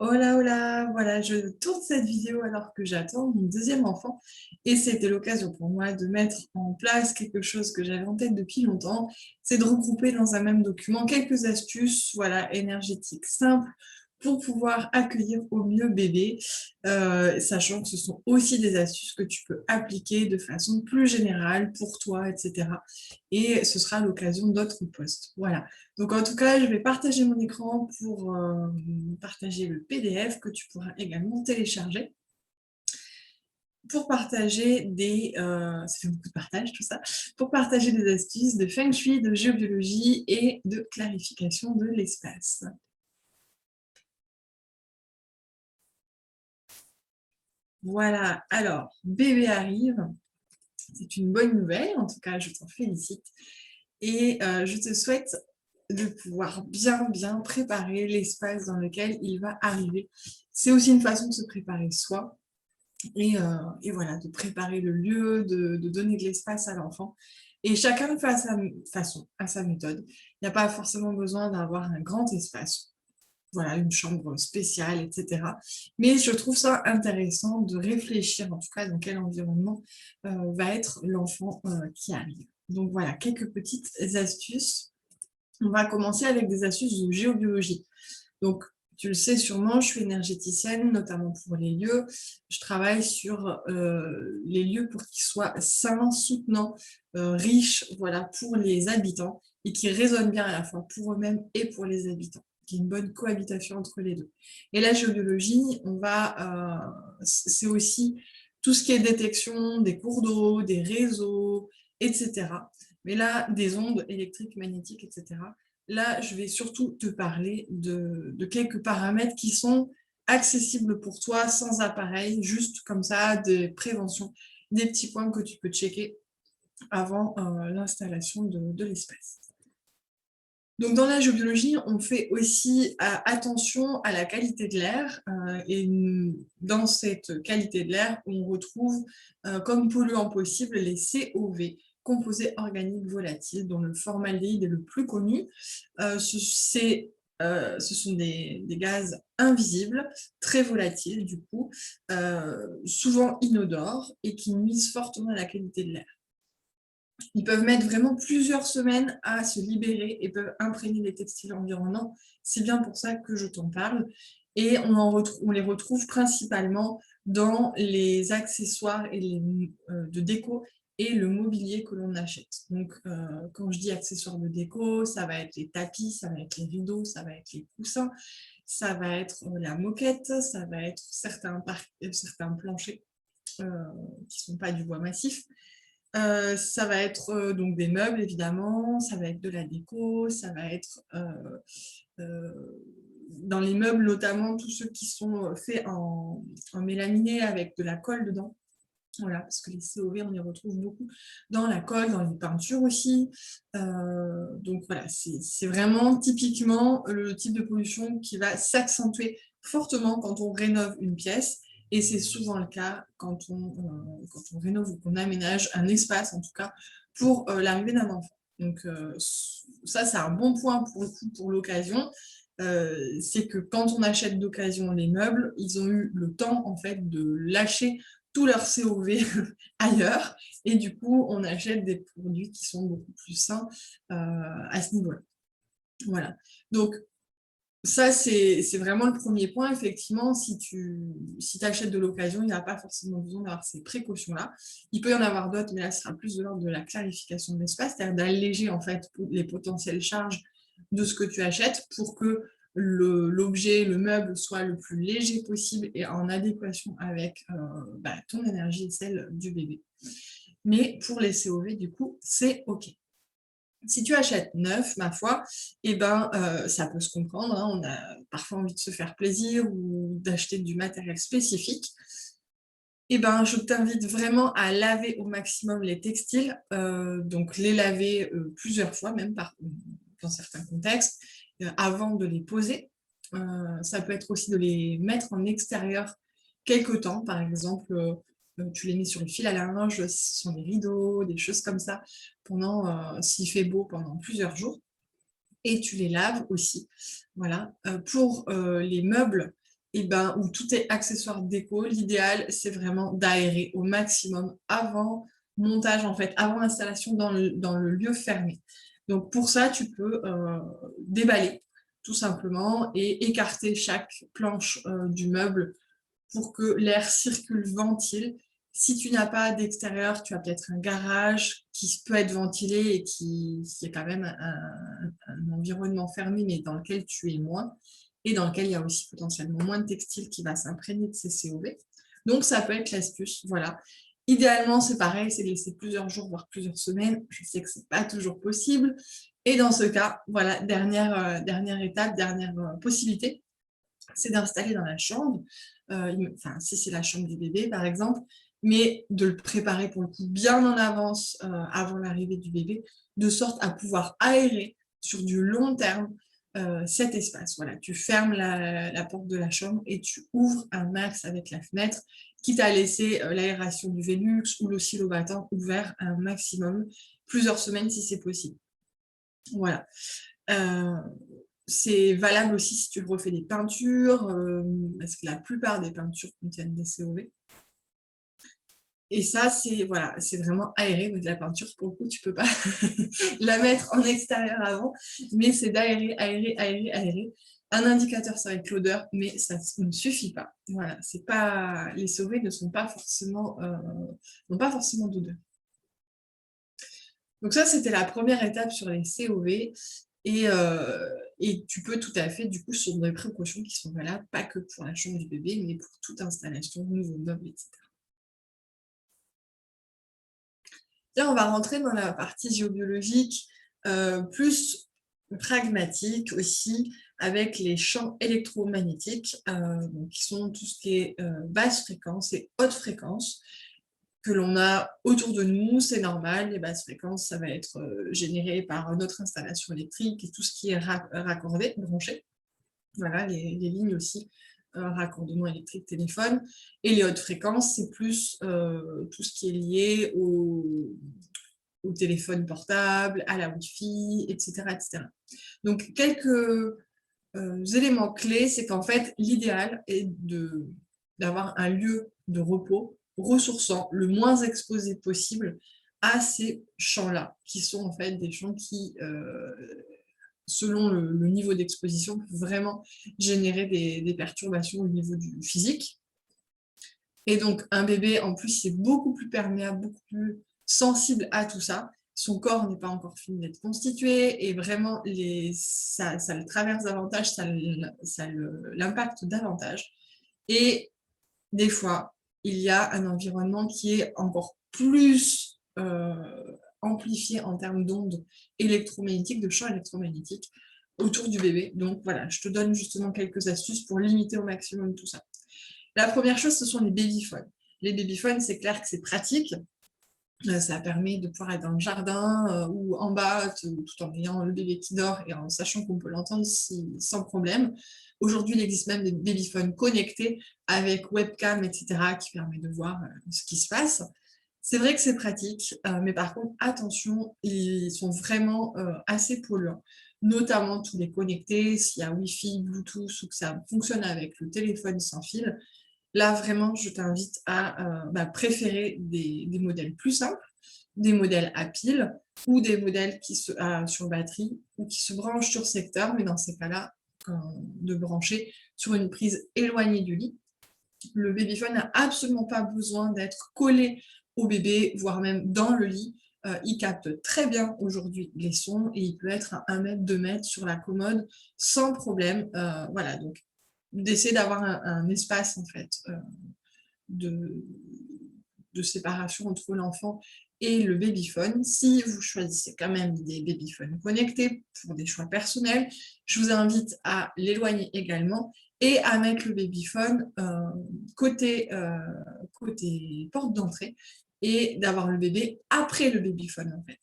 Hola, hola, voilà, je tourne cette vidéo alors que j'attends mon deuxième enfant et c'était l'occasion pour moi de mettre en place quelque chose que j'avais en tête depuis longtemps, c'est de regrouper dans un même document quelques astuces, voilà, énergétiques simples pour pouvoir accueillir au mieux bébé, sachant que ce sont aussi des astuces que tu peux appliquer de façon plus générale pour toi, etc. Et ce sera l'occasion d'autres posts. Voilà. Donc en tout cas, je vais partager mon écran pour partager le PDF que tu pourras également télécharger pour partager ça fait beaucoup de partage tout ça, pour partager des astuces de Feng Shui, de géobiologie et de clarification de l'espace. Voilà, alors, bébé arrive, c'est une bonne nouvelle, en tout cas je t'en félicite, et je te souhaite de pouvoir bien préparer l'espace dans lequel il va arriver. C'est aussi une façon de se préparer soi et voilà, de préparer le lieu, de donner de l'espace à l'enfant. Et chacun fait à sa façon, à sa méthode. Il n'y a pas forcément besoin d'avoir un grand espace, voilà, une chambre spéciale, etc. Mais je trouve ça intéressant de réfléchir, en tout cas, dans quel environnement va être l'enfant qui arrive. Donc voilà, quelques petites astuces. On va commencer avec des astuces de géobiologie. Donc, tu le sais sûrement, je suis énergéticienne, notamment pour les lieux. Je travaille sur les lieux pour qu'ils soient sains, soutenants, riches, voilà, pour les habitants et qui résonnent bien à la fois pour eux-mêmes et pour les habitants, qu'il y ait une bonne cohabitation entre les deux. Et la géobiologie, c'est aussi tout ce qui est détection des cours d'eau, des réseaux, etc. Mais là, des ondes électriques, magnétiques, etc. Là, je vais surtout te parler de quelques paramètres qui sont accessibles pour toi sans appareil, juste comme ça, des préventions, des petits points que tu peux checker avant l'installation de l'espace. Donc dans la géobiologie, on fait aussi attention à la qualité de l'air et dans cette qualité de l'air, on retrouve comme polluants possibles les COV, composés organiques volatiles, dont le formaldéhyde est le plus connu. Ce sont des gaz invisibles, très volatiles du coup, souvent inodores et qui nuisent fortement à la qualité de l'air. Ils peuvent mettre vraiment plusieurs semaines à se libérer et peuvent imprégner les textiles environnants. C'est bien pour ça que je t'en parle. Et on les retrouve principalement dans les accessoires de déco et le mobilier que l'on achète. Donc, quand je dis accessoires de déco, ça va être les tapis, ça va être les rideaux, ça va être les coussins, ça va être la moquette, ça va être certains planchers qui ne sont pas du bois massif. Ça va être donc des meubles, évidemment, ça va être de la déco, ça va être dans les meubles, notamment tous ceux qui sont faits en mélaminé avec de la colle dedans. Voilà, parce que les COV, on les retrouve beaucoup dans la colle, dans les peintures aussi. Donc voilà, c'est vraiment typiquement le type de pollution qui va s'accentuer fortement quand on rénove une pièce. Et c'est souvent le cas quand on rénove ou qu'on aménage un espace, en tout cas, pour l'arrivée d'un enfant. Donc ça, c'est un bon point pour le coup, pour l'occasion. C'est que quand on achète d'occasion les meubles, ils ont eu le temps en fait de lâcher tout leur COV ailleurs et du coup on achète des produits qui sont beaucoup plus sains à ce niveau-là. Voilà. Donc ça, c'est vraiment le premier point. Effectivement, si tu achètes de l'occasion, il n'y a pas forcément besoin d'avoir ces précautions-là. Il peut y en avoir d'autres, mais là, ce sera plus de l'ordre de la clarification de l'espace, c'est-à-dire d'alléger en fait les potentielles charges de ce que tu achètes pour que l'objet, le meuble soit le plus léger possible et en adéquation avec ton énergie et celle du bébé. Mais pour les COV, du coup, c'est OK. Si tu achètes neuf, ma foi, ça peut se comprendre, hein, on a parfois envie de se faire plaisir ou d'acheter du matériel spécifique. Je t'invite vraiment à laver au maximum les textiles, donc les laver plusieurs fois, même dans certains contextes, avant de les poser. Ça peut être aussi de les mettre en extérieur quelque temps, par exemple, tu les mets sur le fil à linge, ce sont des rideaux, des choses comme ça, s'il fait beau, pendant plusieurs jours. Et tu les laves aussi. Voilà. Pour les meubles, où tout est accessoire déco, l'idéal, c'est vraiment d'aérer au maximum avant montage, en fait, avant installation dans le lieu fermé. Donc pour ça, tu peux déballer tout simplement et écarter chaque planche du meuble pour que l'air circule, ventile. Si tu n'as pas d'extérieur, tu as peut-être un garage qui peut être ventilé et qui est quand même un environnement fermé, mais dans lequel tu es moins, et dans lequel il y a aussi potentiellement moins de textile qui va s'imprégner de ces COV. Donc ça peut être l'astuce, voilà. Idéalement, c'est pareil, c'est de laisser plusieurs jours, voire plusieurs semaines. Je sais que c'est pas toujours possible. Et dans ce cas, voilà, dernière étape, dernière possibilité, c'est d'installer dans la chambre, si c'est la chambre du bébé par exemple, mais de le préparer pour le coup bien en avance, avant l'arrivée du bébé, de sorte à pouvoir aérer sur du long terme cet espace. Voilà, tu fermes la porte de la chambre et tu ouvres un max avec la fenêtre, quitte à laisser l'aération du Velux ou l'oscillobattant ouvert un maximum, plusieurs semaines si c'est possible. Voilà. C'est valable aussi si tu refais des peintures, parce que la plupart des peintures contiennent des COV. Et ça, c'est voilà, c'est vraiment aéré. Donc la peinture, pour le coup, tu peux pas la mettre en extérieur avant, mais c'est d'aérer, aérer, aérer, aérer. Un indicateur, ça va être l'odeur, mais ça ne suffit pas. Voilà, c'est pas les COV ne sont pas forcément n'ont pas forcément d'odeur. Donc ça, c'était la première étape sur les COV. Et tu peux tout à fait, du coup, sur des précautions qui sont valables, pas que pour la chambre du bébé, mais pour toute installation, nouveau meuble, etc. Là, on va rentrer dans la partie géobiologique, plus pragmatique aussi, avec les champs électromagnétiques, qui sont tout ce qui est basse fréquence et haute fréquence, que l'on a autour de nous, c'est normal, les basses fréquences, ça va être généré par notre installation électrique et tout ce qui est raccordé, branché. Voilà, les lignes aussi, raccordement électrique, téléphone. Et les hautes fréquences, c'est plus tout ce qui est lié au téléphone portable, à la Wi-Fi, etc., etc. Donc, quelques éléments clés, c'est qu'en fait, l'idéal est d'avoir un lieu de repos ressourçant, le moins exposé possible à ces champs-là, qui sont en fait des champs qui, selon le niveau d'exposition, peuvent vraiment générer des perturbations au niveau du physique. Et donc, un bébé, en plus, est beaucoup plus perméable, beaucoup plus sensible à tout ça. Son corps n'est pas encore fini d'être constitué et vraiment, ça le traverse davantage, ça l'impacte davantage. Et des fois, il y a un environnement qui est encore plus amplifié en termes d'ondes électromagnétiques, de champs électromagnétiques autour du bébé. Donc voilà, je te donne justement quelques astuces pour limiter au maximum tout ça. La première chose, ce sont les babyphones. Les babyphones, c'est clair que c'est pratique. Ça permet de pouvoir être dans le jardin ou en bas, tout en ayant le bébé qui dort et en sachant qu'on peut l'entendre sans problème. Aujourd'hui, il existe même des babyphones connectés avec webcam, etc., qui permet de voir ce qui se passe. C'est vrai que c'est pratique, mais par contre, attention, ils sont vraiment assez polluants, notamment tous les connectés, s'il y a Wi-Fi, Bluetooth ou que ça fonctionne avec le téléphone sans fil. Là, vraiment, je t'invite à préférer des modèles plus simples, des modèles à pile ou des modèles sur batterie ou qui se branchent sur secteur, mais dans ces cas-là, de brancher sur une prise éloignée du lit. Le babyphone n'a absolument pas besoin d'être collé au bébé, voire même dans le lit. Il capte très bien aujourd'hui les sons et il peut être à 1 mètre, 2 mètres sur la commode sans problème. Voilà, donc d'essayer d'avoir un espace en fait de séparation entre l'enfant et le babyphone. Si vous choisissez quand même des babyphones connectés pour des choix personnels, je vous invite à l'éloigner également et à mettre le babyphone côté porte d'entrée et d'avoir le bébé après le babyphone en fait.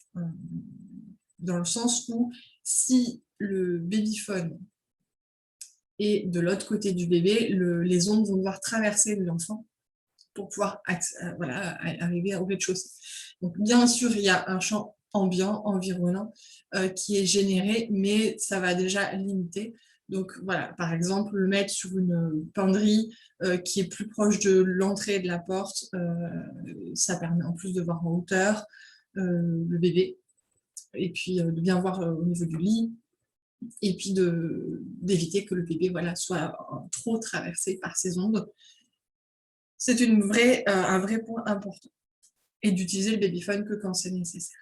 Dans le sens où si le babyphone et de l'autre côté du bébé, les ondes vont devoir traverser l'enfant pour pouvoir arriver au rez-de-chaussée. Donc, bien sûr, il y a un champ ambiant, environnant, qui est généré, mais ça va déjà limiter. Donc voilà, par exemple, le mettre sur une penderie qui est plus proche de l'entrée de la porte, ça permet en plus de voir en hauteur le bébé, et puis de bien voir au niveau du lit, et puis d'éviter que le bébé soit trop traversé par ces ondes. C'est un vrai point important. Et d'utiliser le babyphone que quand c'est nécessaire.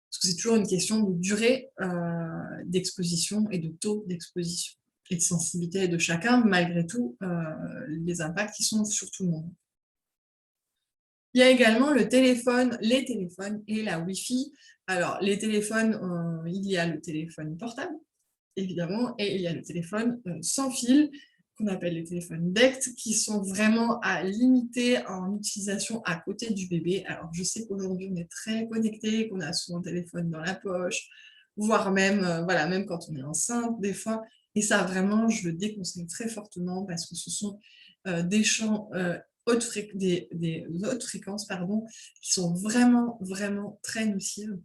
Parce que c'est toujours une question de durée d'exposition et de taux d'exposition et de sensibilité de chacun, malgré tout, les impacts qui sont sur tout le monde. Il y a également les téléphones et la Wi-Fi. Alors, les téléphones, il y a le téléphone portable, évidemment, et il y a le téléphone sans fil, qu'on appelle les téléphones DECT, qui sont vraiment à limiter en utilisation à côté du bébé. Alors, je sais qu'aujourd'hui, on est très connecté, qu'on a souvent le téléphone dans la poche, voire même, même quand on est enceinte, des fois. Et ça, vraiment, je le déconseille très fortement parce que ce sont des champs des hautes fréquences, pardon, qui sont vraiment, vraiment très nocives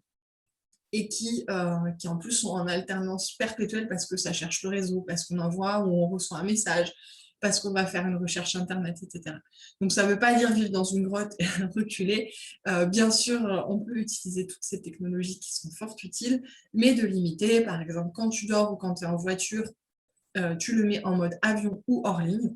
et qui en plus sont en alternance perpétuelle parce que ça cherche le réseau, parce qu'on envoie ou on reçoit un message, parce qu'on va faire une recherche internet, etc. Donc ça ne veut pas dire vivre dans une grotte et reculer. Bien sûr, on peut utiliser toutes ces technologies qui sont fort utiles, mais de limiter, par exemple, quand tu dors ou quand tu es en voiture, tu le mets en mode avion ou hors ligne.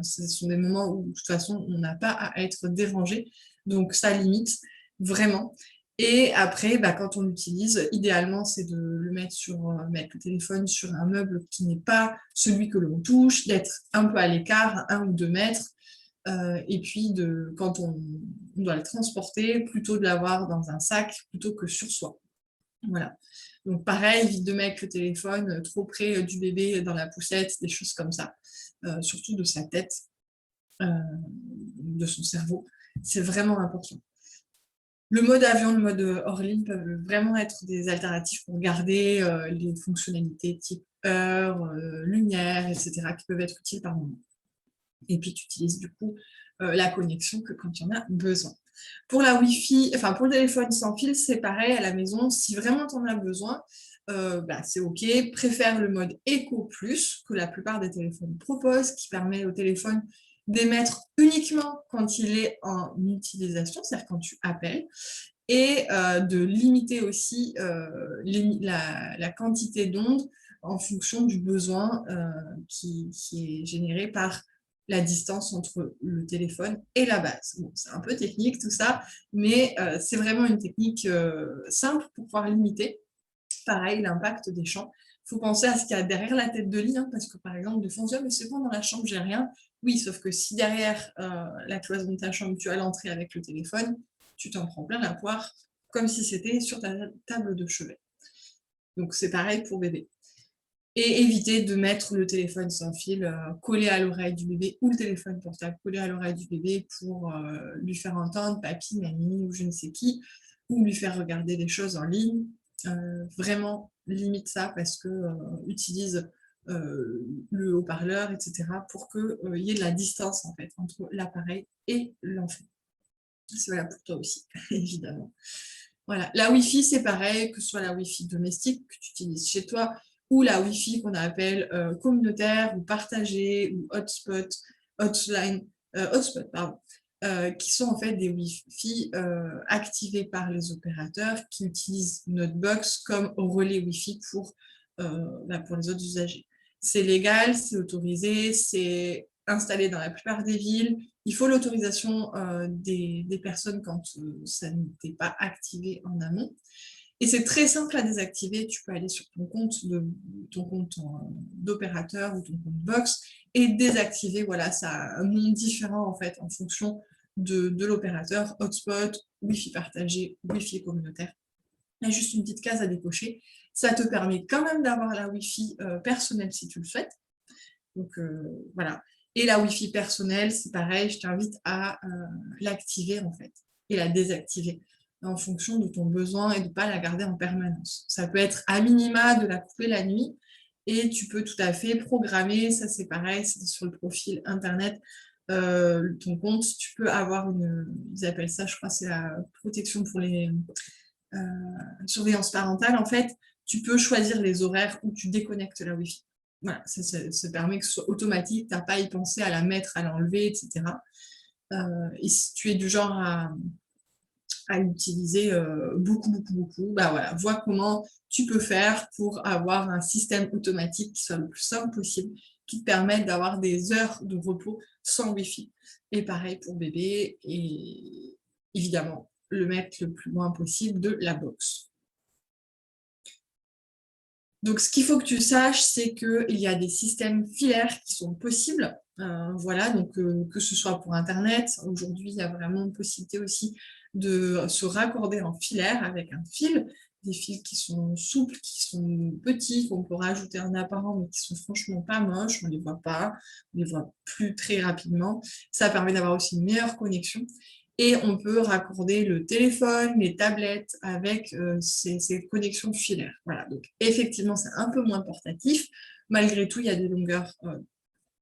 Ce sont des moments où, de toute façon, on n'a pas à être dérangé. Donc, ça limite vraiment. Et après, quand on l'utilise, idéalement, c'est de mettre le téléphone sur un meuble qui n'est pas celui que l'on touche, d'être un peu à l'écart, 1 ou 2 mètres. Et puis, quand on doit le transporter, plutôt de l'avoir dans un sac plutôt que sur soi. Voilà. Donc pareil, évite de mettre le téléphone trop près du bébé dans la poussette, des choses comme ça, surtout de sa tête, de son cerveau. C'est vraiment important. Le mode avion, le mode hors ligne peuvent vraiment être des alternatives pour garder les fonctionnalités type heure, lumière, etc., qui peuvent être utiles par moment. Et puis tu utilises du coup la connexion que quand tu en as besoin. Pour la Wi-Fi, pour le téléphone sans fil, c'est pareil à la maison. Si vraiment tu en as besoin, c'est OK. Préfère le mode Eco Plus que la plupart des téléphones proposent, qui permet au téléphone d'émettre uniquement quand il est en utilisation, c'est-à-dire quand tu appelles, et de limiter aussi la quantité d'ondes en fonction du besoin qui est généré par la distance entre le téléphone et la base. Bon, c'est un peu technique tout ça, mais c'est vraiment une technique simple pour pouvoir limiter, pareil, l'impact des champs. Il faut penser à ce qu'il y a derrière la tête de lit, parce que par exemple, de fond, mais c'est bon, dans la chambre, j'ai rien. Oui, sauf que si derrière la cloison de ta chambre, tu as l'entrée avec le téléphone, tu t'en prends plein la poire, comme si c'était sur ta table de chevet. Donc c'est pareil pour bébé. Et éviter de mettre le téléphone sans fil collé à l'oreille du bébé ou le téléphone portable collé à l'oreille du bébé pour lui faire entendre papy, mamie ou je ne sais qui, ou lui faire regarder des choses en ligne. Vraiment, limite ça parce que utilise le haut-parleur, etc. pour qu'il y ait de la distance en fait entre l'appareil et l'enfant. C'est valable pour toi aussi, évidemment. Voilà. La Wi-Fi, c'est pareil, que ce soit la Wi-Fi domestique que tu utilises chez toi ou la Wi-Fi qu'on appelle communautaire ou partagée ou hotspot, hotspot, pardon, qui sont en fait des Wi-Fi activés par les opérateurs qui utilisent notre box comme relais Wi-Fi pour les autres usagers. C'est légal, c'est autorisé, c'est installé dans la plupart des villes. Il faut l'autorisation des personnes quand ça n'était pas activé en amont. Et c'est très simple à désactiver. Tu peux aller sur ton compte d'opérateur ou ton compte box et désactiver. Voilà, ça a un nom différent en fait en fonction de l'opérateur, hotspot, Wi-Fi partagé, Wi-Fi communautaire. Il y a juste une petite case à décocher. Ça te permet quand même d'avoir la Wi-Fi personnelle si tu le souhaites. Donc voilà. Et la Wi-Fi personnelle, c'est pareil, je t'invite à l'activer en fait et la désactiver en fonction de ton besoin et de ne pas la garder en permanence. Ça peut être à minima de la couper la nuit et tu peux tout à fait programmer, ça c'est pareil, c'est sur le profil internet, ton compte, tu peux avoir ils appellent ça, je crois, c'est la protection pour les surveillance parentale en fait, tu peux choisir les horaires où tu déconnectes la Wi-Fi. voilà, ça permet que ce soit automatique, tu n'as pas à y penser, à la mettre, à l'enlever, etc. Et si tu es du genre à l'utiliser beaucoup, beaucoup, beaucoup, bah voilà, vois comment tu peux faire pour avoir un système automatique qui soit le plus simple possible, qui te permette d'avoir des heures de repos sans Wi-Fi. Et pareil pour bébé, et évidemment, le mettre le plus loin possible de la box. Donc, ce qu'il faut que tu saches, c'est qu'il y a des systèmes filaires qui sont possibles. Voilà, donc que ce soit pour Internet, aujourd'hui, il y a vraiment une possibilité aussi de se raccorder en filaire avec un fil, des fils qui sont souples, qui sont petits, qu'on peut rajouter en apparent, mais qui sont franchement pas moches, on les voit pas, on les voit plus très rapidement. Ça permet d'avoir aussi une meilleure connexion. Et on peut raccorder le téléphone, les tablettes avec ces connexions filaires. Voilà, donc effectivement, c'est un peu moins portatif. Malgré tout, il y a des longueurs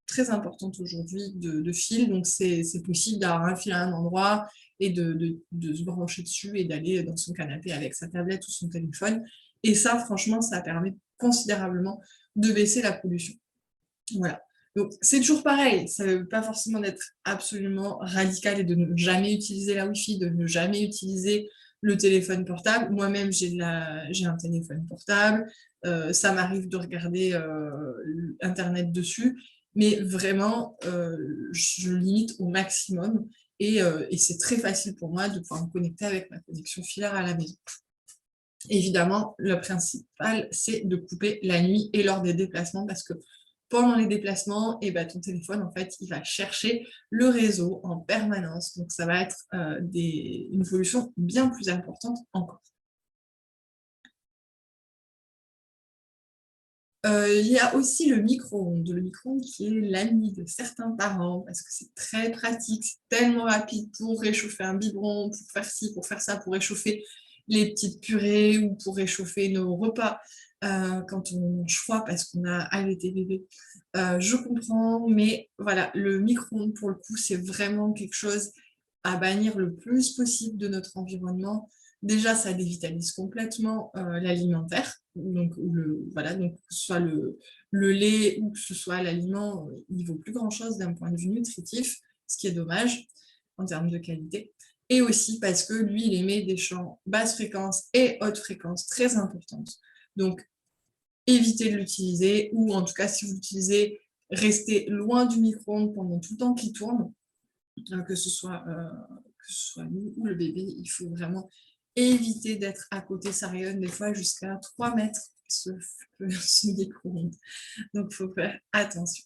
très importantes aujourd'hui de fil, donc c'est possible d'avoir un fil à un endroit et de se brancher dessus et d'aller dans son canapé avec sa tablette ou son téléphone. Et ça, franchement, ça permet considérablement de baisser la pollution. Voilà. Donc, c'est toujours pareil, ça ne veut pas forcément d'être absolument radical et de ne jamais utiliser la Wi-Fi, de ne jamais utiliser le téléphone portable. Moi-même, j'ai un téléphone portable, ça m'arrive de regarder Internet dessus, mais vraiment, je limite au maximum et c'est très facile pour moi de pouvoir me connecter avec ma connexion filaire à la maison. Évidemment, le principal, c'est de couper la nuit et lors des déplacements parce que pendant les déplacements, et ben, ton téléphone, en fait, il va chercher le réseau en permanence. Donc, ça va être une pollution bien plus importante encore. Il y a aussi le micro-ondes. Le micro-ondes qui est l'ami de certains parents parce que c'est très pratique, c'est tellement rapide pour réchauffer un biberon, pour faire ci, pour faire ça, pour réchauffer les petites purées ou pour réchauffer nos repas quand on mange froid parce qu'on a allaité bébé. Je comprends, mais voilà, le micro-ondes, pour le coup, c'est vraiment quelque chose à bannir le plus possible de notre environnement. Déjà, ça dévitalise complètement l'alimentaire, donc, voilà, donc que ce soit le lait ou que ce soit l'aliment, il ne vaut plus grand-chose d'un point de vue nutritif, ce qui est dommage en termes de qualité. Et aussi parce que lui, il émet des champs basse fréquence et haute fréquence très importantes. Donc, évitez de l'utiliser, ou en tout cas, si vous l'utilisez, restez loin du micro-ondes pendant tout le temps qu'il tourne, que ce soit nous ou le bébé. Il faut vraiment éviter d'être à côté. Ça rayonne des fois jusqu'à 3 mètres, ce micro-ondes. Donc, il faut faire attention.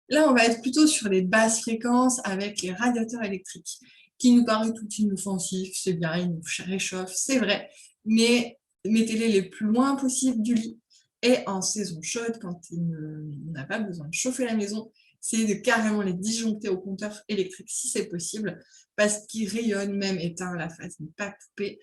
Là, on va être plutôt sur les basses fréquences avec les radiateurs électriques, qui nous paraissent tout inoffensifs, c'est bien, ils nous réchauffent, c'est vrai, mais mettez-les les plus loin possible du lit. Et en saison chaude, quand on n'a pas besoin de chauffer la maison, c'est de carrément les disjoncter au compteur électrique si c'est possible, parce qu'ils rayonnent, même éteint, la phase n'est pas coupée,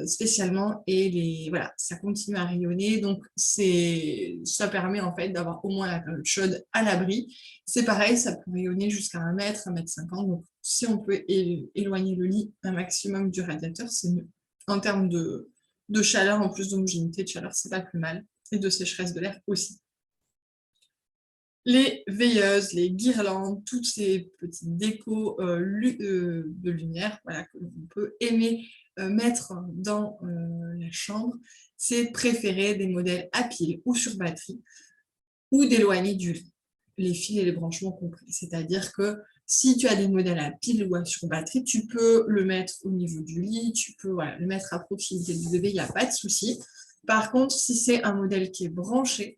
spécialement, et voilà, ça continue à rayonner, donc ça permet en fait d'avoir au moins la période chaude à l'abri. C'est pareil, ça peut rayonner jusqu'à 1 mètre, 1,50 m, donc si on peut éloigner le lit un maximum du radiateur, c'est mieux. En termes de chaleur, en plus d'homogénéité de chaleur, c'est pas plus mal, et de sécheresse de l'air aussi. Les veilleuses, les guirlandes, toutes ces petites décos de lumière, voilà, que l'on peut aimer mettre dans la chambre, c'est préférer des modèles à pile ou sur batterie, ou d'éloigner du lit, les fils et les branchements compris. C'est-à-dire que si tu as des modèles à pile ou sur batterie, tu peux le mettre au niveau du lit, tu peux le mettre à proximité du bébé, il n'y a pas de souci. Par contre, si c'est un modèle qui est branché,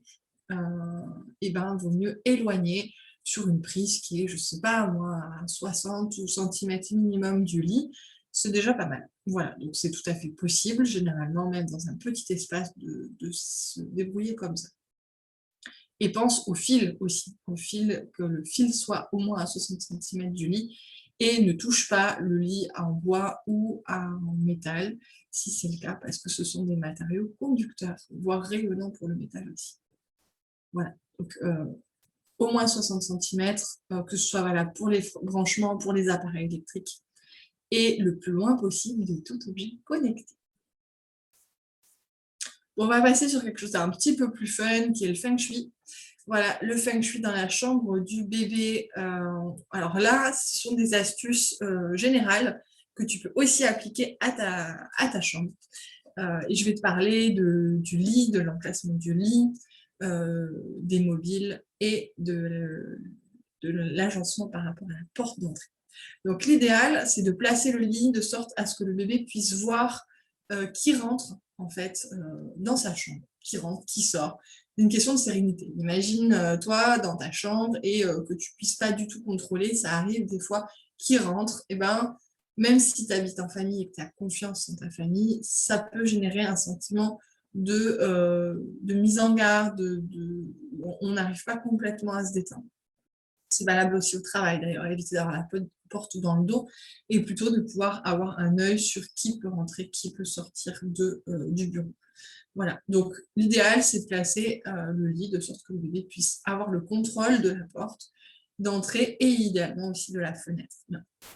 et ben, vaut mieux éloigner sur une prise qui est, je sais pas moi, à 60 cm minimum du lit, c'est déjà pas mal. Voilà, donc c'est tout à fait possible, généralement même dans un petit espace, de se débrouiller comme ça. Et pense au fil aussi, que le fil soit au moins à 60 cm du lit et ne touche pas le lit en bois ou en métal, si c'est le cas, parce que ce sont des matériaux conducteurs, voire rayonnants pour le métal aussi. Voilà, donc au moins 60 cm, que ce soit valable pour les branchements, pour les appareils électriques, et le plus loin possible de tout objet connecté. On va passer sur quelque chose d'un petit peu plus fun, qui est le feng shui. Voilà, le feng shui dans la chambre du bébé. Alors là, ce sont des astuces générales que tu peux aussi appliquer à ta chambre. Et je vais te parler du lit, de l'emplacement du lit, des mobiles et de l'agencement par rapport à la porte d'entrée. Donc l'idéal, c'est de placer le lit de sorte à ce que le bébé puisse voir qui rentre en fait dans sa chambre, qui rentre, qui sort. C'est une question de sérénité. Imagine toi dans ta chambre et que tu puisses pas du tout contrôler, ça arrive des fois qui rentre, et ben même si tu habites en famille et que tu as confiance en ta famille, ça peut générer un sentiment de mise en garde, on n'arrive pas complètement à se détendre. C'est valable aussi au travail d'ailleurs, éviter d'avoir la porte dans le dos et plutôt de pouvoir avoir un œil sur qui peut rentrer, qui peut sortir du bureau. Voilà, donc l'idéal c'est de placer le lit de sorte que le bébé puisse avoir le contrôle de la porte d'entrée et idéalement aussi de la fenêtre,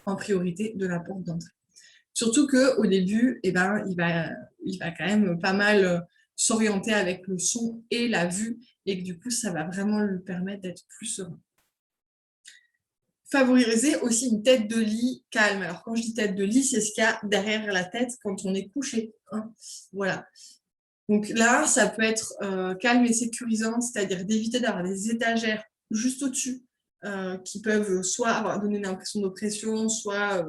en priorité de la porte d'entrée. Surtout qu'au début, eh ben, il va quand même pas mal s'orienter avec le son et la vue et que du coup ça va vraiment lui permettre d'être plus serein. Favoriser aussi une tête de lit calme. Alors quand je dis tête de lit, c'est ce qu'il y a derrière la tête quand on est couché. Hein. Voilà. Donc là, ça peut être calme et sécurisant, c'est-à-dire d'éviter d'avoir des étagères juste au-dessus qui peuvent soit donner une impression d'oppression, soit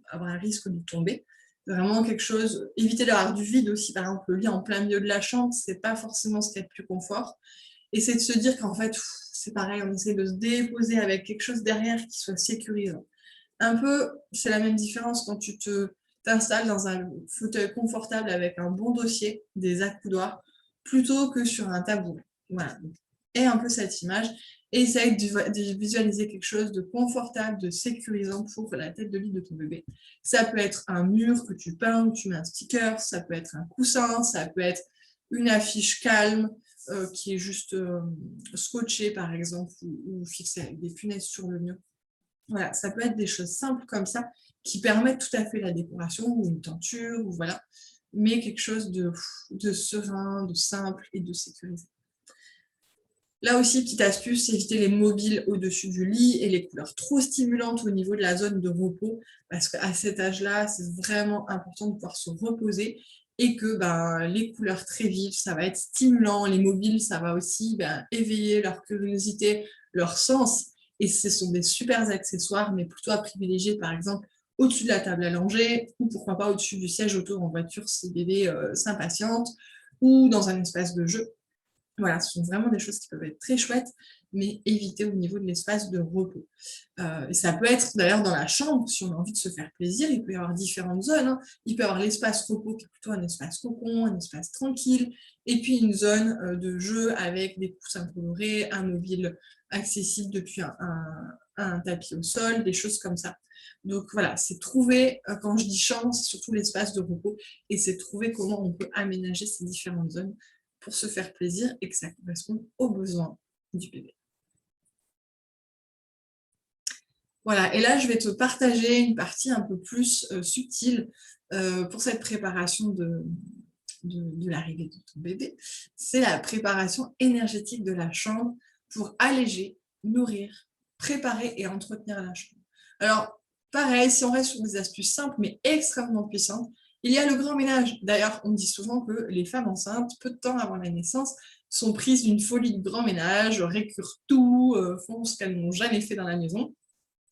avoir un risque de tomber. Vraiment quelque chose, éviter d'avoir du vide aussi, par exemple le lit en plein milieu de la chambre, c'est pas forcément ce qui est le plus confort. Et c'est de se dire qu'en fait, c'est pareil, on essaie de se déposer avec quelque chose derrière qui soit sécurisant. Un peu, c'est la même différence quand tu t'installes dans un fauteuil confortable avec un bon dossier, des accoudoirs, plutôt que sur un tabouret. Voilà. Et un peu cette image. Et essaye de visualiser quelque chose de confortable, de sécurisant pour la tête de lit de ton bébé. Ça peut être un mur que tu peins, tu mets un sticker, ça peut être un coussin, ça peut être une affiche calme, qui est juste scotché par exemple ou fixé avec des punaises sur le mur. Voilà, ça peut être des choses simples comme ça qui permettent tout à fait la décoration ou une tenture ou voilà, mais quelque chose de serein, de simple et de sécurisé. Là aussi, petite astuce, éviter les mobiles au-dessus du lit et les couleurs trop stimulantes au niveau de la zone de repos, parce qu'à cet âge-là, c'est vraiment important de pouvoir se reposer et que les couleurs très vives, ça va être stimulant. Les mobiles, ça va aussi éveiller leur curiosité, leur sens. Et ce sont des super accessoires, mais plutôt à privilégier, par exemple, au-dessus de la table à langer ou pourquoi pas au-dessus du siège auto en voiture si le bébé s'impatiente ou dans un espace de jeu. Voilà, ce sont vraiment des choses qui peuvent être très chouettes, mais éviter au niveau de l'espace de repos. Et ça peut être d'ailleurs dans la chambre, si on a envie de se faire plaisir, il peut y avoir différentes zones. Hein. Il peut y avoir l'espace repos qui est plutôt un espace cocon, un espace tranquille, et puis une zone de jeu avec des coussins colorés, un mobile accessible depuis un tapis au sol, des choses comme ça. Donc voilà, c'est trouver, quand je dis chambre, c'est surtout l'espace de repos, et c'est trouver comment on peut aménager ces différentes zones pour se faire plaisir et que ça corresponde aux besoins du bébé. Voilà, et là, je vais te partager une partie un peu plus subtile pour cette préparation de l'arrivée de ton bébé. C'est la préparation énergétique de la chambre pour alléger, nourrir, préparer et entretenir la chambre. Alors, pareil, si on reste sur des astuces simples mais extrêmement puissantes, il y a le grand ménage. D'ailleurs, on dit souvent que les femmes enceintes, peu de temps avant la naissance, sont prises d'une folie de grand ménage, récurent tout, font ce qu'elles n'ont jamais fait dans la maison,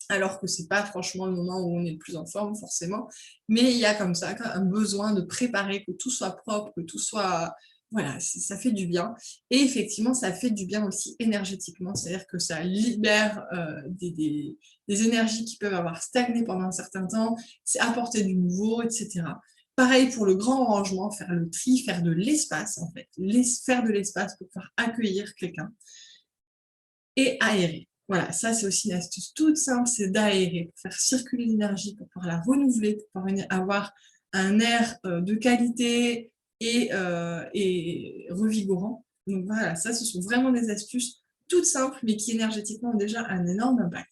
alors que ce n'est pas franchement le moment où on est le plus en forme, forcément. Mais il y a comme ça un besoin de préparer, que tout soit propre, que tout soit... Voilà, ça fait du bien. Et effectivement, ça fait du bien aussi énergétiquement, c'est-à-dire que ça libère des énergies qui peuvent avoir stagné pendant un certain temps, c'est apporter du nouveau, etc. Pareil pour le grand rangement, faire le tri, faire de l'espace en fait, faire de l'espace pour pouvoir accueillir quelqu'un et aérer. Voilà, ça c'est aussi une astuce toute simple, c'est d'aérer, pour faire circuler l'énergie, pour pouvoir la renouveler, pour pouvoir avoir un air de qualité et revigorant. Donc voilà, ça ce sont vraiment des astuces toutes simples, mais qui énergétiquement ont déjà un énorme impact.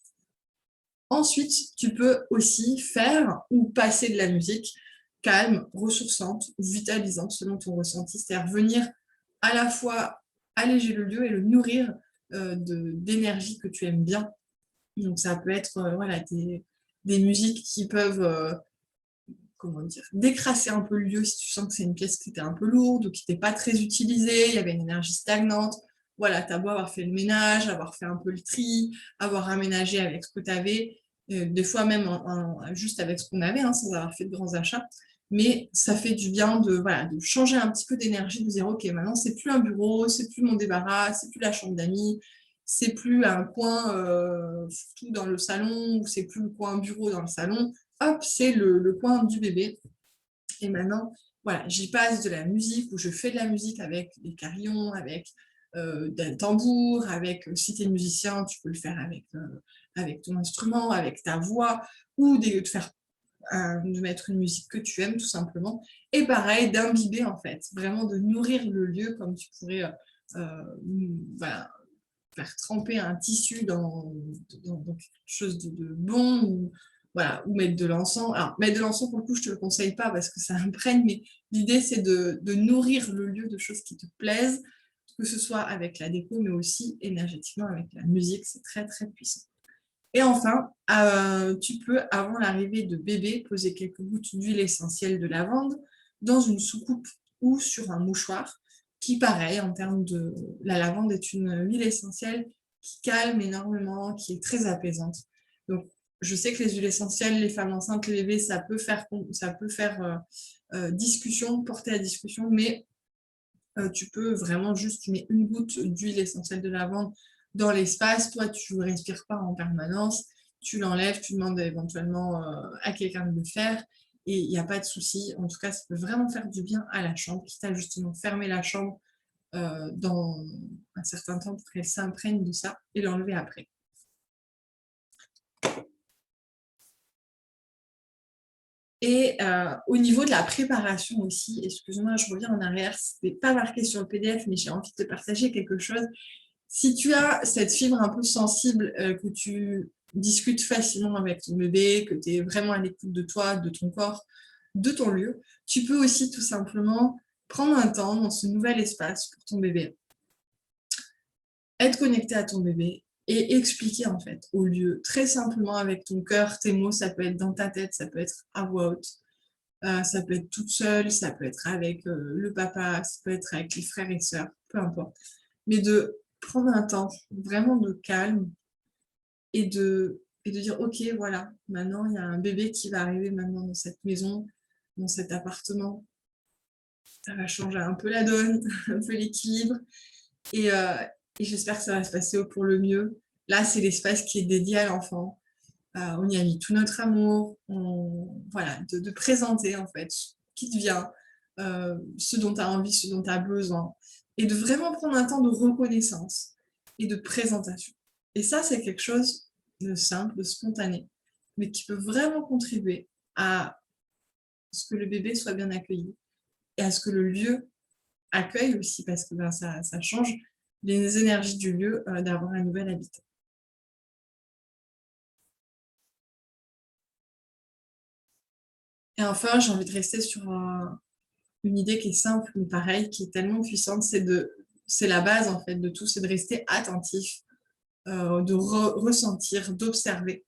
Ensuite, tu peux aussi faire ou passer de la musique calme, ressourçante, vitalisante selon ton ressenti, c'est-à-dire venir à la fois alléger le lieu et le nourrir d'énergie que tu aimes bien. Donc ça peut être voilà, des musiques qui peuvent comment dire, décrasser un peu le lieu si tu sens que c'est une pièce qui était un peu lourde ou qui n'était pas très utilisée, il y avait une énergie stagnante. Voilà, tu as beau avoir fait le ménage, avoir fait un peu le tri, avoir aménagé avec ce que tu avais, des fois même juste avec ce qu'on avait, hein, sans avoir fait de grands achats. Mais ça fait du bien voilà, de changer un petit peu d'énergie, de dire ok, maintenant c'est plus un bureau, c'est plus mon débarras, c'est plus la chambre d'amis, c'est plus un coin, surtout dans le salon, ou c'est plus le coin bureau dans le salon, hop, c'est le coin du bébé. Et maintenant, voilà, j'y passe de la musique, où je fais de la musique avec des carillons, avec des tambours, avec, si tu es musicien, tu peux le faire avec ton instrument, avec ta voix, ou de mettre une musique que tu aimes tout simplement. Et pareil, d'imbiber en fait, vraiment de nourrir le lieu comme tu pourrais voilà, faire tremper un tissu dans quelque chose de bon, ou, voilà, ou mettre de l'encens. Alors, mettre de l'encens, pour le coup, je ne te le conseille pas parce que ça imprègne, mais l'idée, c'est de nourrir le lieu de choses qui te plaisent, que ce soit avec la déco, mais aussi énergétiquement avec la musique. C'est très, très puissant. Et enfin, tu peux, avant l'arrivée de bébé, poser quelques gouttes d'huile essentielle de lavande dans une soucoupe ou sur un mouchoir, qui, pareil, en termes de... La lavande est une huile essentielle qui calme énormément, qui est très apaisante. Donc, je sais que les huiles essentielles, les femmes enceintes, les bébés, ça peut faire discussion, porter à discussion, mais tu peux vraiment juste, tu mets une goutte d'huile essentielle de lavande dans l'espace. Toi, tu ne respires pas en permanence. Tu l'enlèves, tu demandes éventuellement à quelqu'un de le faire. Et il n'y a pas de souci. En tout cas, ça peut vraiment faire du bien à la chambre, quitte à justement fermer la chambre dans un certain temps pour qu'elle s'imprègne de ça et l'enlever après. Et au niveau de la préparation aussi, excuse-moi, je reviens en arrière, ce n'est pas marqué sur le PDF, mais j'ai envie de te partager quelque chose. Si tu as cette fibre un peu sensible, que tu discutes facilement avec ton bébé, que tu es vraiment à l'écoute de toi, de ton corps, de ton lieu, tu peux aussi tout simplement prendre un temps dans ce nouvel espace pour ton bébé, être connecté à ton bébé et expliquer en fait au lieu très simplement avec ton cœur, tes mots, ça peut être dans ta tête, ça peut être à voix haute, ça peut être toute seule, ça peut être avec le papa, ça peut être avec les frères et sœurs, peu importe. Mais de prendre un temps vraiment de calme et de dire, ok, voilà, maintenant il y a un bébé qui va arriver maintenant dans cette maison, dans cet appartement. Ça va changer un peu la donne, un peu l'équilibre. Et, euh, et j'espère que ça va se passer pour le mieux. Là, c'est l'espace qui est dédié à l'enfant. On y a mis tout notre amour, voilà, de présenter en fait qui te vient, ce dont tu as envie, ce dont tu as besoin, et de vraiment prendre un temps de reconnaissance et de présentation. Et ça, c'est quelque chose de simple, de spontané, mais qui peut vraiment contribuer à ce que le bébé soit bien accueilli et à ce que le lieu accueille aussi, parce que ben, ça change les énergies du lieu d'avoir un nouvel habitat. Et enfin, j'ai envie de rester sur une idée qui est simple, mais pareil, qui est tellement puissante, c'est la base en fait de tout, c'est de rester attentif, de ressentir, d'observer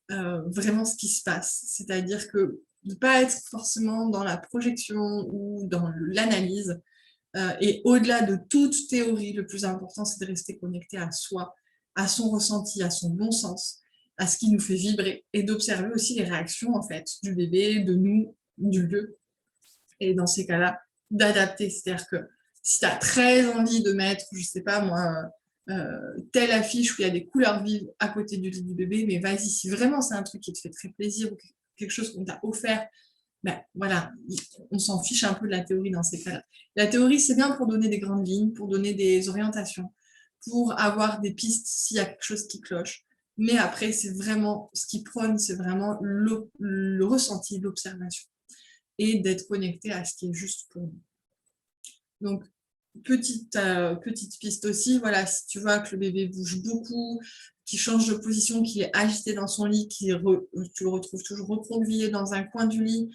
vraiment ce qui se passe. C'est-à-dire que de ne pas être forcément dans la projection ou dans l'analyse. Et au-delà de toute théorie, le plus important, c'est de rester connecté à soi, à son ressenti, à son bon sens, à ce qui nous fait vibrer, et d'observer aussi les réactions en fait du bébé, de nous, du lieu. Et dans ces cas-là, d'adapter. C'est-à-dire que si tu as très envie de mettre, je ne sais pas moi, telle affiche où il y a des couleurs vives à côté du lit du bébé, mais vas-y, si vraiment c'est un truc qui te fait très plaisir ou quelque chose qu'on t'a offert, ben voilà, on s'en fiche un peu de la théorie dans ces cas-là. La théorie, c'est bien pour donner des grandes lignes, pour donner des orientations, pour avoir des pistes s'il y a quelque chose qui cloche. Mais après, c'est vraiment, ce qui prône, c'est vraiment le ressenti, l'observation et d'être connecté à ce qui est juste pour nous. Donc, petite piste aussi, voilà, si tu vois que le bébé bouge beaucoup, qu'il change de position, qu'il est agité dans son lit, tu le retrouves toujours recroquevillé dans un coin du lit,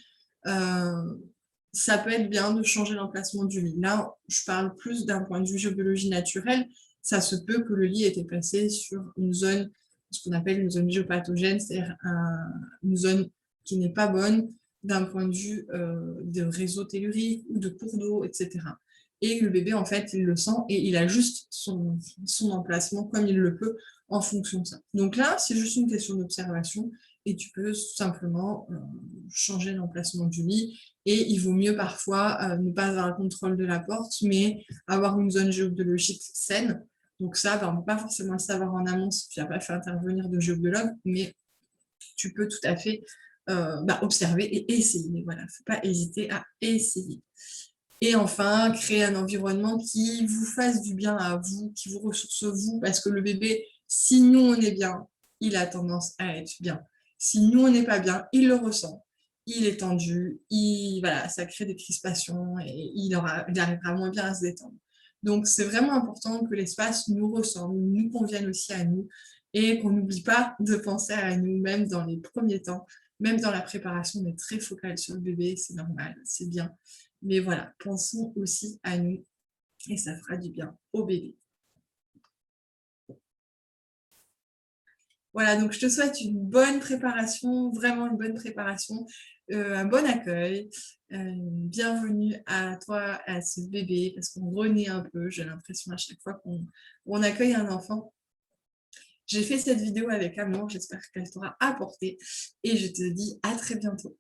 ça peut être bien de changer l'emplacement du lit. Là, je parle plus d'un point de vue géobiologie naturelle. Ça se peut que le lit ait été placé sur une zone, ce qu'on appelle une zone géopathogène, c'est-à-dire une zone qui n'est pas bonne d'un point de vue de réseau tellurique ou de cours d'eau, etc. Et le bébé, en fait, il le sent et il ajuste son emplacement comme il le peut en fonction de ça. Donc là, c'est juste une question d'observation et tu peux tout simplement changer l'emplacement du lit. Et il vaut mieux parfois ne pas avoir le contrôle de la porte, mais avoir une zone géobiologique saine. Donc ça, on ne peut pas forcément le savoir en amont si tu n'as pas fait intervenir de géobiologue, mais tu peux tout à fait observer et essayer. Voilà, il ne faut pas hésiter à essayer. Et enfin, créer un environnement qui vous fasse du bien à vous, qui vous ressource vous, parce que le bébé, si nous on est bien, il a tendance à être bien. Si nous on n'est pas bien, il le ressent. Il est tendu, voilà, ça crée des crispations et il arrivera moins bien à se détendre. Donc c'est vraiment important que l'espace nous ressemble, nous convienne aussi à nous et qu'on n'oublie pas de penser à nous-mêmes dans les premiers temps. Même dans la préparation, on est très focal sur le bébé, c'est normal, c'est bien. Mais voilà, pensons aussi à nous et ça fera du bien au bébé. Voilà, donc je te souhaite une bonne préparation, vraiment une bonne préparation, un bon accueil. Bienvenue à toi, à ce bébé, parce qu'on renaît un peu, j'ai l'impression à chaque fois qu'on accueille un enfant. J'ai fait cette vidéo avec amour, j'espère qu'elle t'aura apporté et je te dis à très bientôt.